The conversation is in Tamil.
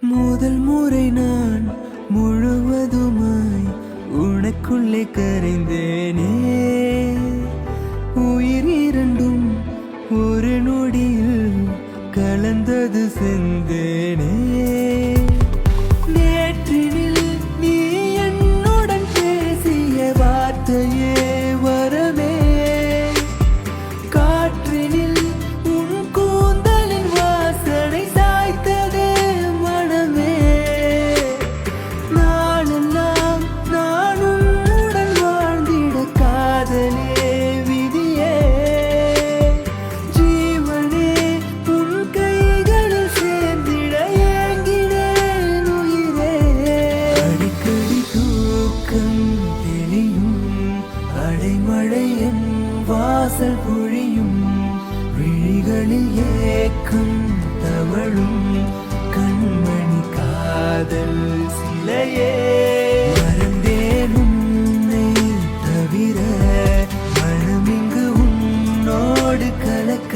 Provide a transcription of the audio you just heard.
முதல் முறை நான் முழுவதுமாய் உனக்குள்ளே கரைந்தேனே. உயிர் இரண்டும் ஒரு நொடியில் கலந்தது செந்தேனே. நேற்றினில் நீ என்னுடன் பேசிய வார்த்தையே வரமே. காற்றினில் உன் கூந்தலின் வாசனை சாய்த்ததே மனமே. நாளெல்லாம் நான் உன்னுடன் வாழ்ந்திட காதலே விதியே. ஜீவனே உன் கைகளில் சேர்ந்திட ஏங்கினேன் உயிரே. அடிக்கடி தூக்கம் தெளியும் அடைமழை என் வாசல் பொழியும். விழிகளில் ஏக்கம் தவழும் கண்மணி காதல் சிலையே. மறந்தேன் உன்னை தவிர மனமிங்கு உன்னோடு கலக்க.